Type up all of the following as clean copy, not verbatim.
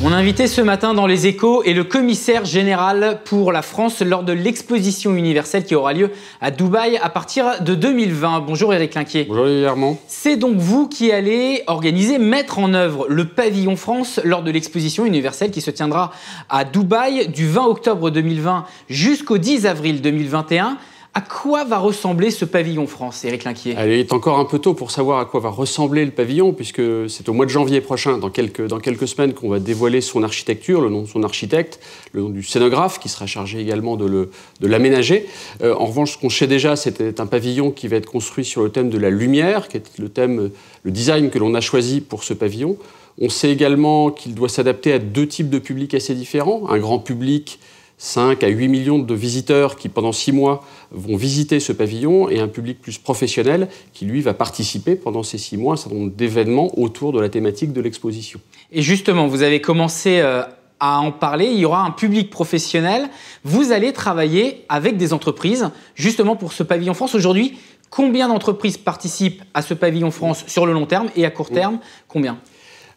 Mon invité ce matin dans Les Échos est le commissaire général pour la France lors de l'exposition universelle qui aura lieu à Dubaï à partir de 2020. Bonjour Éric Linquier. Bonjour Olivier Herman. C'est donc vous qui allez organiser, mettre en œuvre le pavillon France lors de l'exposition universelle qui se tiendra à Dubaï du 20 octobre 2020 jusqu'au 10 avril 2021. À quoi va ressembler ce pavillon France, Éric Linquier? Il est encore un peu tôt pour savoir à quoi va ressembler le pavillon, puisque c'est au mois de janvier prochain, dans quelques semaines, qu'on va dévoiler son architecture, le nom de son architecte, le nom du scénographe, qui sera chargé également de l'aménager. En revanche, ce qu'on sait déjà, c'est un pavillon qui va être construit sur le thème de la lumière, qui est le design que l'on a choisi pour ce pavillon. On sait également qu'il doit s'adapter à deux types de publics assez différents. Un grand public, 5 à 8 millions de visiteurs qui, pendant 6 mois, vont visiter ce pavillon, et un public plus professionnel qui, lui, va participer pendant ces 6 mois à un certain nombre d'événements autour de la thématique de l'exposition. Et justement, vous avez commencé à en parler, il y aura un public professionnel. Vous allez travailler avec des entreprises, justement pour ce pavillon France. Aujourd'hui, combien d'entreprises participent à ce pavillon France sur le long terme et à court terme? Combien ?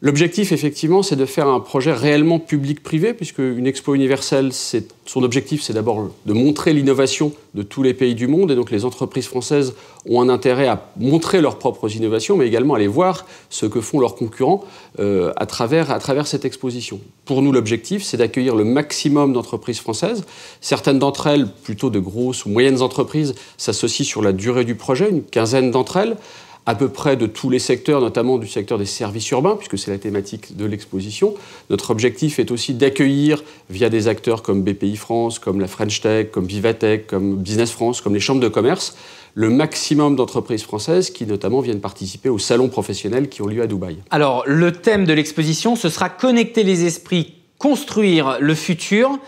L'objectif, effectivement, c'est de faire un projet réellement public-privé, puisque une expo universelle, son objectif, c'est d'abord de montrer l'innovation de tous les pays du monde, et donc les entreprises françaises ont un intérêt à montrer leurs propres innovations, mais également à aller voir ce que font leurs concurrents à travers cette exposition. Pour nous, l'objectif, c'est d'accueillir le maximum d'entreprises françaises. Certaines d'entre elles, plutôt de grosses ou moyennes entreprises, s'associent sur la durée du projet, une quinzaine d'entre elles, à peu près de tous les secteurs, notamment du secteur des services urbains, puisque c'est la thématique de l'exposition. Notre objectif est aussi d'accueillir, via des acteurs comme BPI France, comme la French Tech, comme Vivatech, comme Business France, comme les chambres de commerce, le maximum d'entreprises françaises qui notamment viennent participer aux salons professionnels qui ont lieu à Dubaï. Alors, le thème de l'exposition, ce sera « Connecter les esprits, construire le futur ».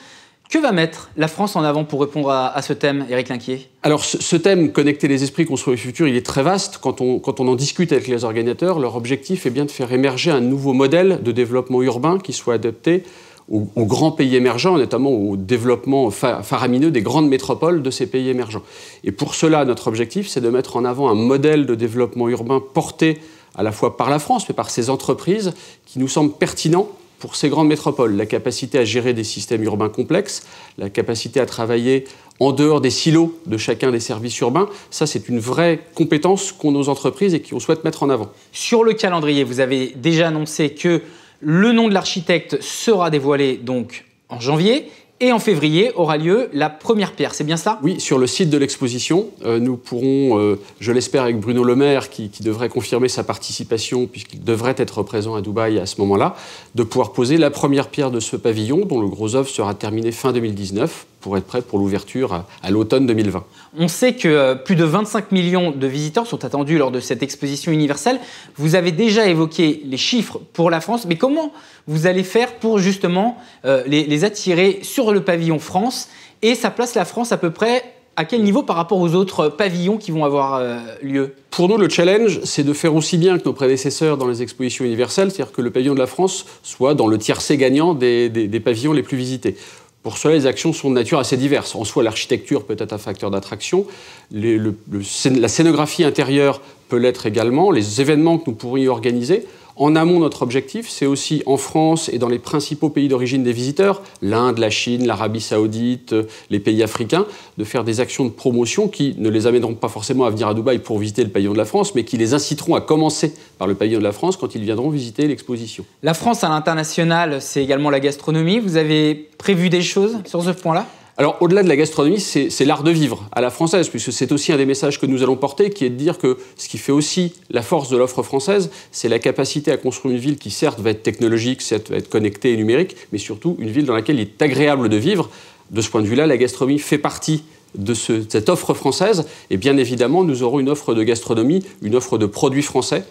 Que va mettre la France en avant pour répondre à ce thème, Éric Linquier? Alors, ce thème, connecter les esprits, construire le futur, il est très vaste. Quand on en discute avec les organisateurs, leur objectif est bien de faire émerger un nouveau modèle de développement urbain qui soit adapté aux grands pays émergents, notamment au développement faramineux des grandes métropoles de ces pays émergents. Et pour cela, notre objectif, c'est de mettre en avant un modèle de développement urbain porté à la fois par la France, mais par ses entreprises, qui nous semble pertinent pour ces grandes métropoles. La capacité à gérer des systèmes urbains complexes, la capacité à travailler en dehors des silos de chacun des services urbains, ça c'est une vraie compétence qu'ont nos entreprises et qu'on souhaite mettre en avant. Sur le calendrier, vous avez déjà annoncé que le nom de l'architecte sera dévoilé donc en janvier. Et en février aura lieu la première pierre, c'est bien ça? Oui, sur le site de l'exposition, nous pourrons, je l'espère avec Bruno Le Maire, qui devrait confirmer sa participation, puisqu'il devrait être présent à Dubaï à ce moment-là, de pouvoir poser la première pierre de ce pavillon, dont le gros œuvre sera terminé fin 2019, pour être prêt pour l'ouverture à l'automne 2020. On sait que plus de 25 millions de visiteurs sont attendus lors de cette exposition universelle. Vous avez déjà évoqué les chiffres pour la France, mais comment vous allez faire pour justement les attirer sur le pavillon France? Et ça place la France à peu près à quel niveau par rapport aux autres pavillons qui vont avoir lieu? Pour nous, le challenge, c'est de faire aussi bien que nos prédécesseurs dans les expositions universelles, c'est-à-dire que le pavillon de la France soit dans le tiercé gagnant des pavillons les plus visités. Pour cela, les actions sont de nature assez diverses. En soi, l'architecture peut être un facteur d'attraction, la scénographie intérieure peut l'être également, les événements que nous pourrions organiser. En amont, notre objectif, c'est aussi en France et dans les principaux pays d'origine des visiteurs, l'Inde, la Chine, l'Arabie Saoudite, les pays africains, de faire des actions de promotion qui ne les amèneront pas forcément à venir à Dubaï pour visiter le pavillon de la France, mais qui les inciteront à commencer par le pavillon de la France quand ils viendront visiter l'exposition. La France à l'international, c'est également la gastronomie. Vous avez prévu des choses sur ce point-là ? Alors, au-delà de la gastronomie, c'est l'art de vivre à la française, puisque c'est aussi un des messages que nous allons porter, qui est de dire que ce qui fait aussi la force de l'offre française, c'est la capacité à construire une ville qui, certes, va être technologique, certes, va être connectée et numérique, mais surtout une ville dans laquelle il est agréable de vivre. De ce point de vue-là, la gastronomie fait partie de cette offre française. Et bien évidemment, nous aurons une offre de gastronomie, une offre de produits français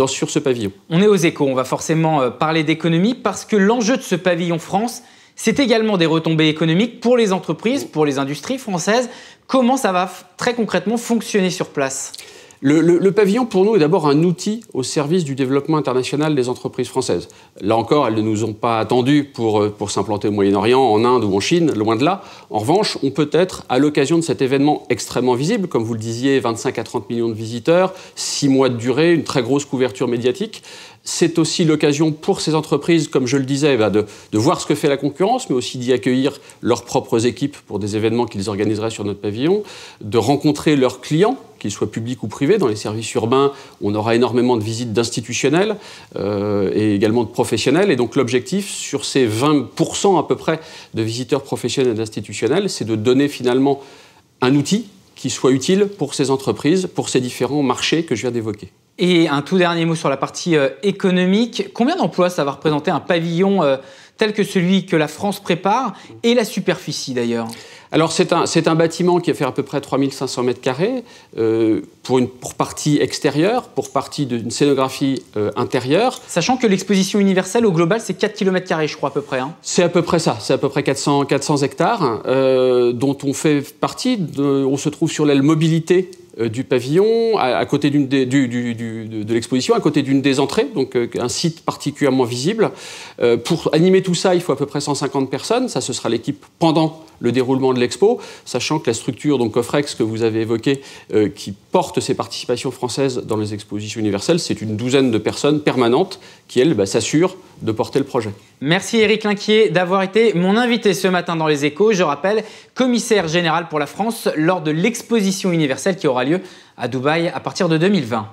sur ce pavillon. On est aux Échos, on va forcément parler d'économie, parce que l'enjeu de ce pavillon France, c'est également des retombées économiques pour les entreprises, pour les industries françaises. Comment ça va très concrètement fonctionner sur place ? Le pavillon, pour nous, est d'abord un outil au service du développement international des entreprises françaises. Là encore, elles ne nous ont pas attendus pour s'implanter au Moyen-Orient, en Inde ou en Chine, loin de là. En revanche, on peut être, à l'occasion de cet événement extrêmement visible, comme vous le disiez, 25 à 30 millions de visiteurs, 6 mois de durée, une très grosse couverture médiatique, C'est aussi l'occasion pour ces entreprises, comme je le disais, de voir ce que fait la concurrence, mais aussi d'y accueillir leurs propres équipes pour des événements qu'ils organiseraient sur notre pavillon, de rencontrer leurs clients, qu'ils soient publics ou privés. Dans les services urbains, on aura énormément de visites d'institutionnels et également de professionnels. Et donc l'objectif, sur ces 20% à peu près de visiteurs professionnels et institutionnels, c'est de donner finalement un outil qui soit utile pour ces entreprises, pour ces différents marchés que je viens d'évoquer. Et un tout dernier mot sur la partie économique. Combien d'emplois ça va représenter un pavillon tel que celui que la France prépare et la superficie d'ailleurs? Alors c'est un bâtiment qui a fait à peu près 3500 mètres carrés pour partie extérieure, pour partie d'une scénographie intérieure. Sachant que l'exposition universelle au global c'est 4 km², je crois à peu près. Hein. C'est à peu près ça, c'est à peu près 400 hectares dont on fait partie. On se trouve sur l'aile mobilité du pavillon, à côté de l'exposition, à côté d'une des entrées, donc un site particulièrement visible. Pour animer tout ça, il faut à peu près 150 personnes. Ça, ce sera l'équipe pendant le déroulement de l'expo, sachant que la structure, donc Cofrex, que vous avez évoquée, qui porte ces participations françaises dans les expositions universelles, c'est une douzaine de personnes permanentes qui, elles, s'assurent de porter le projet. Merci Éric Linquier d'avoir été mon invité ce matin dans Les Échos. Je rappelle, commissaire général pour la France lors de l'exposition universelle qui aura lieu à Dubaï à partir de 2020.